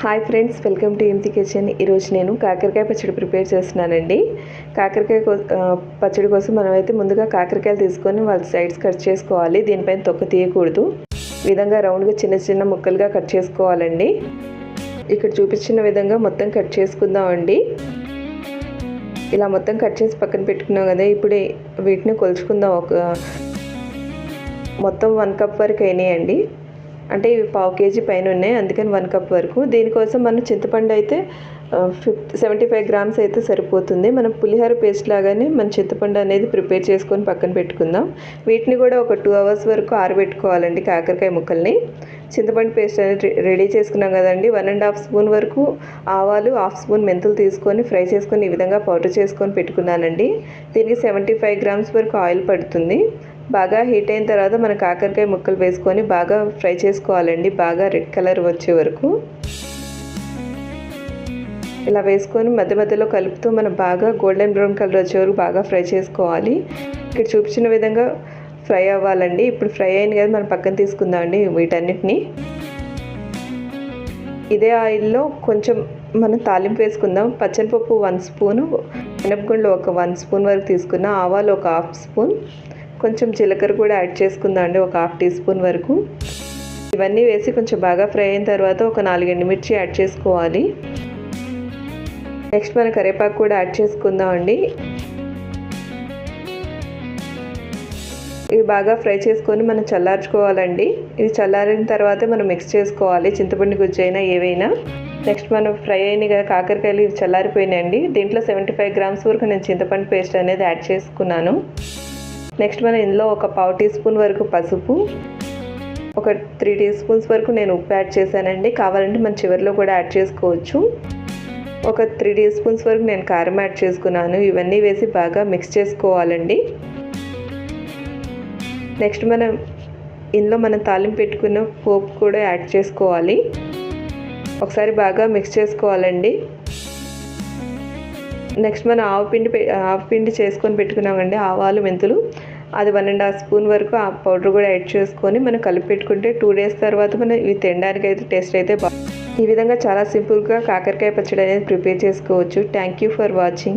Hi friends, welcome to ఎంతి kitchen. ఈరోజు నేను కాకరకాయ పచ్చడి ప్రిపేర్ చేస్తున్నానండి. కాకరకాయ పచ్చడి కోసం మనమైతే ముందుగా కాకరకాయలు తీసుకొని వాళ్ళ సైడ్స్ కట్ చేసుకోవాలి. దీనిపైన తొక్క తీయకూడదు. ఈ విధంగా రౌండ్గా చిన్న చిన్న ముక్కలుగా కట్ చేసుకోవాలండి. ఇక్కడ చూపించిన విధంగా మొత్తం కట్ చేసుకుందామండి. ఇలా మొత్తం కట్ చేసి పక్కన పెట్టుకున్నాం కదా. ఇప్పుడు వీటిని కొలుచుకుందాం. మొత్తం 1 కప్ వరకు అయినాయండి. అంటే ఇవి 1/2 kg పైన ఉన్నాయి, అందుకని 1 కప్ వరకు. దీనికోసం మనం చింతపండు అయితే 75 గ్రామ్స్ అయితే సరిపోతుంది. మనం పులిహోర పేస్ట్ లాగానే మన చింతపండు అనేది ప్రిపేర్ చేసుకొని పక్కన పెట్టుకుందాం. వీటిని కూడా ఒక 2 hours వరకు ఆరబెట్టుకోవాలండి. కాకరకాయ ముక్కల్ని చింతపండు పేస్ట్ అనేది రెడీ చేసుకున్నాం కదండి. 1.5 స్పూన్ వరకు ఆవాలు, 1/2 స్పూన్ మెంతులు తీసుకొని ఫ్రై చేసుకొని ఈ విధంగా పౌడర్ చేసుకొని పెట్టుకున్నానండి. దీనికి 75 గ్రామ్స్ వరకు ఆయిల్ పడుతుంది. బాగా హీట్ అయిన తర్వాత మన కాకరకాయ ముక్కలు వేసుకొని బాగా ఫ్రై చేసుకోవాలండి. బాగా రెడ్ కలర్ వచ్చే వరకు ఇలా వేసుకొని మధ్య మధ్యలో కలుపుతూ మనం బాగా గోల్డెన్ బ్రౌన్ కలర్ వచ్చే వరకు బాగా ఫ్రై చేసుకోవాలి. ఇక్కడ చూపించిన విధంగా ఫ్రై అవ్వాలండి. ఇప్పుడు ఫ్రై అయింది కదా, మనం పక్కన తీసుకుందామండి వీటన్నిటిని. ఇదే ఆయిల్లో కొంచెం మనం తాలింపు వేసుకుందాం. పచ్చనిపప్పు 1 స్పూను, మినపగుండ్లు ఒక 1 స్పూన్ వరకు తీసుకున్న, ఆవాలు ఒక 1/2 స్పూన్, కొంచెం జీలకర్ర కూడా యాడ్ చేసుకుందాం అండి, ఒక 1/2 టీ స్పూన్ వరకు. ఇవన్నీ వేసి కొంచెం బాగా ఫ్రై అయిన తర్వాత ఒక 4 ఎండుమిర్చి యాడ్ చేసుకోవాలి. నెక్స్ట్ మనం కరివేపాకు కూడా యాడ్ చేసుకుందాం అండి. ఇవి బాగా ఫ్రై చేసుకొని మనం చల్లార్చుకోవాలండి. ఇవి చల్లారిన తర్వాత మనం మిక్స్ చేసుకోవాలి, చింతపండు గుజ్జు అయినా ఏవైనా. నెక్స్ట్ మనం ఫ్రై అయినాయి కదా కాకరకాయలు, ఇవి చల్లారిపోయినాయండి. దీంట్లో 75 గ్రామ్స్ వరకు నేను చింతపండు పేస్ట్ అనేది యాడ్ చేసుకున్నాను. నెక్స్ట్ మనం ఇందులో ఒక 1/2 టీ స్పూన్ వరకు పసుపు, ఒక 3 టీ స్పూన్స్ వరకు నేను ఉప్పు యాడ్ చేశానండి. కావాలంటే మనం చివరిలో కూడా యాడ్ చేసుకోవచ్చు. ఒక 3 టీ స్పూన్స్ వరకు నేను కారం యాడ్ చేసుకున్నాను. ఇవన్నీ వేసి బాగా మిక్స్ చేసుకోవాలండి. నెక్స్ట్ ఇందులో మనం తాలింపు పెట్టుకున్న పోపు కూడా యాడ్ చేసుకోవాలి. ఒకసారి బాగా మిక్స్ చేసుకోవాలండి. నెక్స్ట్ మనం ఆవు పిండి చేసుకొని పెట్టుకున్నామండి. ఆవాలు, మెంతులు అది 1.5 స్పూన్ వరకు ఆ పౌడర్ కూడా యాడ్ చేసుకొని మనం కలిపి పెట్టుకుంటే 2 days తర్వాత మనం ఇవి తినడానికి అయితే టేస్ట్ అయితే ఈ విధంగా చాలా సింపుల్గా కాకరకాయ పచ్చడి అనేది ప్రిపేర్ చేసుకోవచ్చు. Thank you for watching.